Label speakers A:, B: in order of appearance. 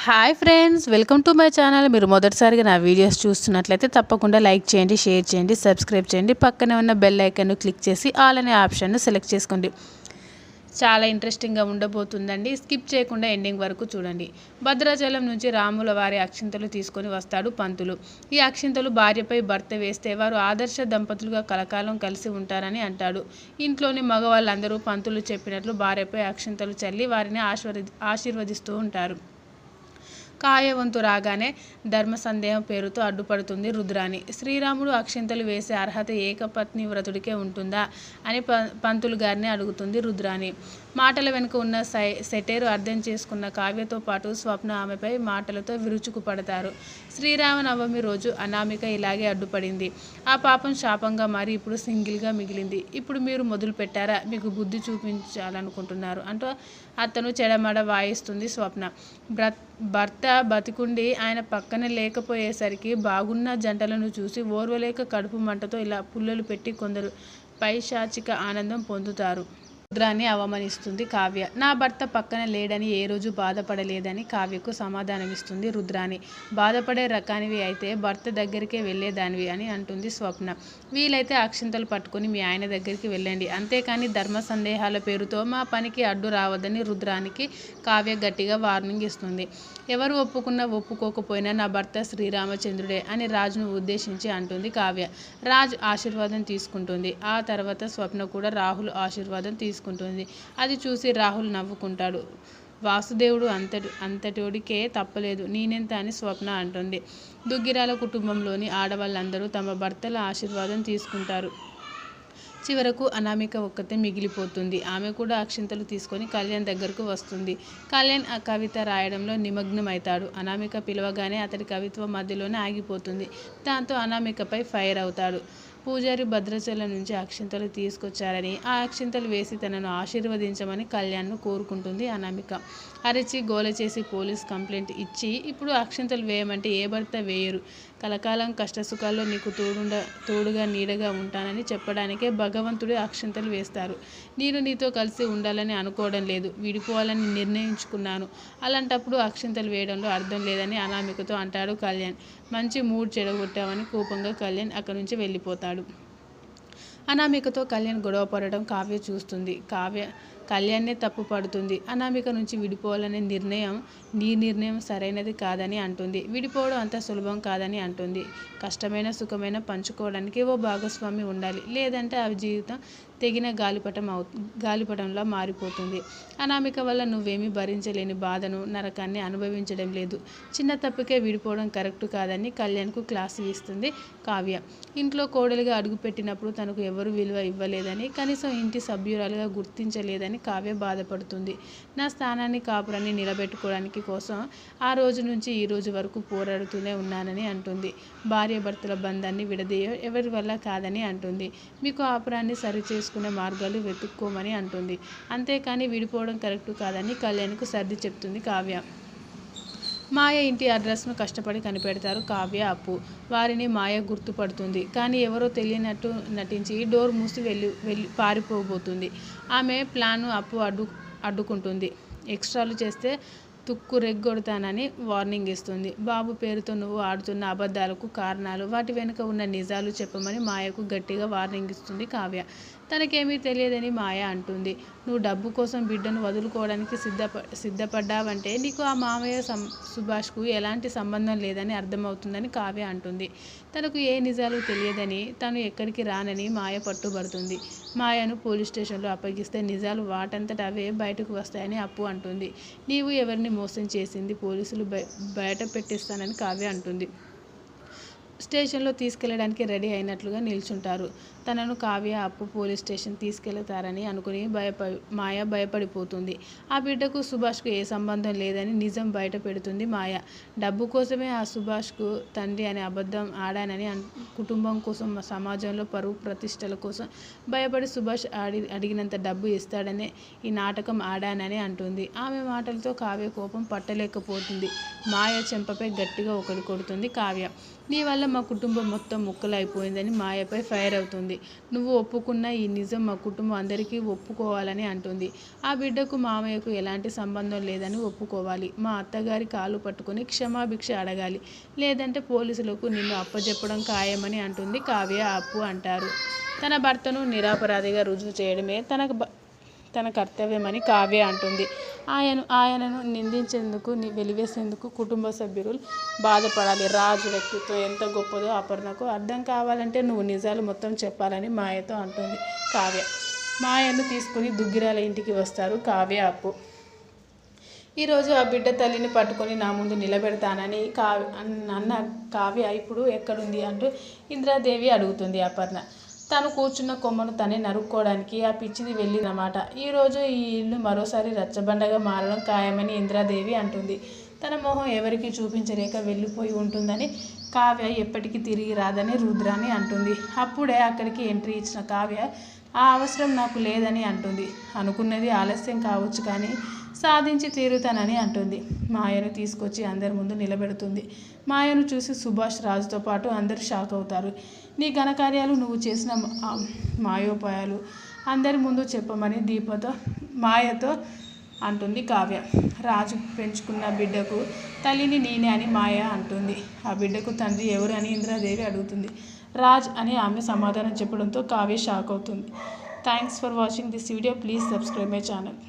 A: Hi friends, welcome to my channel. మీరు మొదటిసారిగా నా వీడియోస్ చూస్తున్నట్లయితే తప్పకుండా లైక్ చేయండి, షేర్ చేయండి, సబ్స్క్రైబ్ చేయండి. పక్కనే ఉన్న బెల్ ఐకాన్ను క్లిక్ చేసి ఆల్ అనే ఆప్షన్ను సెలెక్ట్ చేసుకోండి. చాలా ఇంట్రెస్టింగ్గా ఉండబోతుందండి. స్కిప్ చేయకుండా ఎండింగ్ వరకు చూడండి. భద్రాచలం నుంచి రాముల వారి అక్షింతలు తీసుకొని వస్తాడు పంతులు. ఈ అక్షింతలు భార్యపై భర్త వేస్తే వారు ఆదర్శ దంపతులుగా కలకాలం కలిసి ఉంటారని అంటాడు. ఇంట్లోని మగవాళ్ళందరూ పంతులు చెప్పినట్లు భార్యపై అక్షింతలు చల్లి వారిని ఆశీర్వదిస్తూ ఉంటారు. కాయవంతు రాగానే ధర్మ సందేహం పేరుతో అడ్డుపడుతుంది రుద్రాణి. శ్రీరాముడు అక్షింతలు వేసే అర్హత ఏకపత్ని వ్రతుడికే ఉంటుందా అని పంతులు గారిని అడుగుతుంది రుద్రాణి. మాటల వెనుక ఉన్న సెటేరు అర్థం చేసుకున్న కావ్యతో పాటు స్వప్న ఆమెపై మాటలతో విరుచుకుపడతారు. శ్రీరామనవమి రోజు అనామిక ఇలాగే అడ్డుపడింది. ఆ పాపం శాపంగా మారి ఇప్పుడు సింగిల్గా మిగిలింది. ఇప్పుడు మీరు మొదలు పెట్టారా? మీకు బుద్ధి చూపించాలనుకుంటున్నారు అంటూ అతను చెడమడ వాయిస్తుంది స్వప్న. భర్త బతికుండి ఆయన పక్కన లేకపోయేసరికి బాగున్న జంటలను చూసి ఓర్వలేక కడుపు మంటతో ఇలా పుల్లలు పెట్టి కొందరు పైశాచిక ఆనందం పొందుతారు. రుద్రాన్ని అవమానిస్తుంది కావ్య. నా భర్త పక్కన లేడని ఏ రోజు బాధపడలేదని కావ్యకు సమాధానమిస్తుంది రుద్రాణి. బాధపడే రకానివి అయితే భర్త దగ్గరికే వెళ్ళేదానివి అని అంటుంది స్వప్న. వీలైతే అక్షింతలు పట్టుకొని మీ ఆయన దగ్గరికి వెళ్ళండి, అంతేకాని ధర్మ సందేహాల పేరుతో మా పనికి అడ్డు రావద్దని రుద్రానికి కావ్య గట్టిగా వార్నింగ్ ఇస్తుంది. ఎవరు ఒప్పుకున్నా ఒప్పుకోకపోయినా నా భర్త శ్రీరామచంద్రుడే అని రాజును ఉద్దేశించి అంటుంది కావ్య. రాజ్ ఆశీర్వాదం తీసుకుంటుంది. ఆ తర్వాత స్వప్న కూడా రాహుల్ ఆశీర్వాదం తీసుకుంటుంది. అది చూసి రాహుల్ నవ్వుకుంటాడు. వాసుదేవుడు అంతటోడికే తప్పలేదు, నేనెంత అని స్వప్న అంటుంది. దుగ్గిరాల కుటుంబంలోని ఆడవాళ్ళందరూ తమ భర్తల ఆశీర్వాదం తీసుకుంటారు. చివరకు అనామిక ఒక్కతే మిగిలిపోతుంది. ఆమె కూడా అక్షింతలు తీసుకొని కళ్యాణ్ దగ్గరకు వస్తుంది. కళ్యాణ్ ఆ కవిత రాయడంలో నిమగ్నమవుతాడు. అనామిక పిలవగానే అతడి కవిత్వం మధ్యలోనే ఆగిపోతుంది. దాంతో అనామికపై ఫైర్ అవుతాడు. పూజారి భద్రాచలం నుంచి అక్షింతలు తీసుకొచ్చారని, ఆ అక్షింతలు వేసి తనను ఆశీర్వదించమని కళ్యాణ్ను కోరుకుంటుంది అనామిక. అరిచి గోల చేసి పోలీస్ కంప్లైంట్ ఇచ్చి ఇప్పుడు అక్షింతలు వేయమంటే ఏ భర్త వేయరు? కలకాలం కష్టసుఖాల్లో నీకు తోడుగా నీడగా ఉంటానని చెప్పడానికే భగవంతుడు అక్షింతలు వేస్తారు. నేను నీతో కలిసి ఉండాలని అనుకోవడం లేదు, విడిపోవాలని నిర్ణయించుకున్నాను. అలాంటప్పుడు అక్షింతలు వేయడంలో అర్థం లేదని అనామికతో అంటాడు కళ్యాణ్. మంచి మూడ్ చెడగొట్టామని కోపంగా కళ్యాణ్ అక్కడి నుంచి వెళ్ళిపోతాడు. అనామికతో కళ్యాణ్ గొడవ పడడం కావ్య చూస్తుంది. కళ్యాణ్నే తప్పు పడుతుంది. అనామిక నుంచి విడిపోవాలనే నీ నిర్ణయం సరైనది కాదని అంటుంది. విడిపోవడం అంత సులభం కాదని అంటుంది. కష్టమైన సుఖమైన పంచుకోవడానికి ఓ భాగస్వామి ఉండాలి, లేదంటే ఆ జీవితం తెగిన గాలిపటంలా మారిపోతుంది. అనామిక వల్ల నువ్వేమీ భరించలేని బాధను, నరకాన్ని అనుభవించడం లేదు. చిన్న తప్పుకే విడిపోవడం కరెక్టు కాదని కళ్యాణ్కు క్లాసు ఇస్తుంది కావ్య. ఇంట్లో కోడలిగా అడుగుపెట్టినప్పుడు తనకు ఎవరు విలువ ఇవ్వలేదని, కనీసం ఇంటి సభ్యురాలుగా గుర్తించలేదని కావ్య బాధపడుతుంది. నా స్థానాన్ని కాపురాన్ని నిలబెట్టుకోవడానికి కోసం ఆ రోజు నుంచి ఈ రోజు వరకు పోరాడుతూనే ఉన్నానని అంటుంది. భార్యాభర్తల బంధాన్ని విడదీయ ఎవరి వల్ల కాదని అంటుంది. మీకు ఆపురాన్ని సరిచేసుకునే మార్గాలు వెతుక్కోమని అంటుంది. అంతేకాని విడిపోవడం కరెక్టు కాదని కళ్యాణ్కు సర్ది చెప్తుంది కావ్య. మాయ ఇంటి అడ్రస్ను కష్టపడి కనిపెడతారు కావ్య, అప్పు. వారిని మాయ గుర్తుపడుతుంది. కానీ ఎవరో తెలియనట్టు నటించి డోర్ మూసి వెళ్ళి పారిపోబోతుంది. ఆమె ప్లాన్ను అప్పు అడ్డుకుంటుంది. ఎక్స్ట్రాలు చేస్తే తుక్కు రెగ్గొడతానని వార్నింగ్ ఇస్తుంది. బాబు పేరుతో నువ్వు ఆడుతున్న అబద్ధాలకు కారణాలు, వాటి వెనుక ఉన్న నిజాలు చెప్పమని మాయకు గట్టిగా వార్నింగ్ ఇస్తుంది కావ్య. తనకేమీ తెలియదని మాయ అంటుంది. నువ్వు డబ్బు కోసం బిడ్డను వదులుకోవడానికి సిద్ధపడ్డావంటే నీకు ఆ మామయ్య సుభాష్కు ఎలాంటి సంబంధం లేదని అర్థమవుతుందని కావ్య అంటుంది. తనకు ఏ నిజాలు తెలియదని, తను ఎక్కడికి రానని మాయ పట్టుబడుతుంది. మాయను పోలీస్ స్టేషన్లో అప్పగిస్తే నిజాలు వాటంతట అవే బయటకు వస్తాయని అప్పు అంటుంది. నీవు ఎవరిని మోసం చేసింది పోలీసులు బయట పెట్టిస్తానని కావ్య అంటుంది. స్టేషన్లో తీసుకెళ్లడానికి రెడీ అయినట్లుగా నిల్చుంటారు. తనను కావ్య, అప్పు పోలీస్ స్టేషన్ తీసుకెళ్తారని అనుకుని మాయ భయపడిపోతుంది. ఆ బిడ్డకు సుభాష్కు ఏ సంబంధం లేదని నిజం బయట పెడుతుంది మాయ. డబ్బు కోసమే ఆ సుభాష్కు తండ్రి అనే అబద్ధం ఆడానని, కుటుంబం కోసం, సమాజంలో పరువు ప్రతిష్టల కోసం భయపడి సుభాష్ అడిగినంత డబ్బు ఇస్తాడనే ఈ నాటకం ఆడానని అంటుంది. ఆమె మాటలతో కావ్య కోపం పట్టలేకపోతుంది. మాయ చెంపపై గట్టిగా ఒకటి కొడుతుంది కావ్య. నీ వల్ల మా కుటుంబం మొత్తం ముక్కలైపోయిందని మాయపై ఫైర్ అవుతుంది. అంటుంది. నువ్వు ఒప్పుకున్న ఈ నిజం మా కుటుంబం అందరికీ ఒప్పుకోవాలని అంటుంది. ఆ బిడ్డకు మామయ్యకు ఎలాంటి సంబంధం లేదని ఒప్పుకోవాలి. మా అత్తగారి కాళ్ళు పట్టుకొని క్షమాభిక్ష అడగాలి. లేదంటే పోలీసులకు నిన్ను అప్పజెప్పడం ఖాయమని అంటుంది కావ్య. అప్పు అంటారు. తన భర్తను నిరపరాధిగా రుజువు చేయడమే తన కర్తవ్యమని కావ్య అంటుంది. ఆయనను నిందించేందుకు వెలివేసేందుకు కుటుంబ సభ్యులు బాధపడాలి. రాజు వ్యక్తిత్వం ఎంత గొప్పదో అపర్ణకు అర్థం కావాలంటే నువ్వు నిజాలు మొత్తం చెప్పాలని మాయతో అంటుంది కావ్య. మాయను తీసుకుని దుగ్గిరాల ఇంటికి వస్తారు కావ్య, అప్పు. ఈరోజు ఆ బిడ్డ తల్లిని పట్టుకొని నా ముందు నిలబెడతానని అన్న కావ్య ఇప్పుడు ఎక్కడుంది అంటూ ఇంద్రాదేవి అడుగుతుంది. అపర్ణ తను కూర్చున్న కొమ్మను తనే నరుక్కోవడానికి ఆ పిచ్చిది వెళ్ళిందన్నమాట. ఈరోజు ఈ ఇల్లు మరోసారి రచ్చబండగా మారడం ఖాయమని ఇంద్రాదేవి అంటుంది. తన మొహం ఎవరికి చూపించలేక వెళ్ళిపోయి ఉంటుందని, కావ్య ఎప్పటికీ తిరిగి రాదని రుద్రాని అంటుంది. అప్పుడే అక్కడికి ఎంట్రీ ఇచ్చిన కావ్య ఆ అవసరం నాకు లేదని అంటుంది. అనుకున్నది ఆలస్యం కావచ్చు కానీ సాధించి తీరుతానని అంటుంది. మాయను తీసుకొచ్చి అందరి ముందు నిలబెడుతుంది. మాయను చూసి సుభాష్, రాజుతో పాటు అందరూ షాక్ అవుతారు. నీ ఘనకార్యాలు, నువ్వు చేసిన మాయోపాయాలు అందరి ముందు చెప్పమని మాయతో అంటుంది కావ్య. రాజు పెంచుకున్న బిడ్డకు తల్లిని నేనే అని మాయ అంటుంది. ఆ బిడ్డకు తండ్రి ఎవరు అని ఇంద్రాదేవి అడుగుతుంది. రాజ్ అని ఆమె సమాధానం చెప్పడంతో కావ్య షాక్ అవుతుంది. Thanks for watching this video. Please subscribe my channel.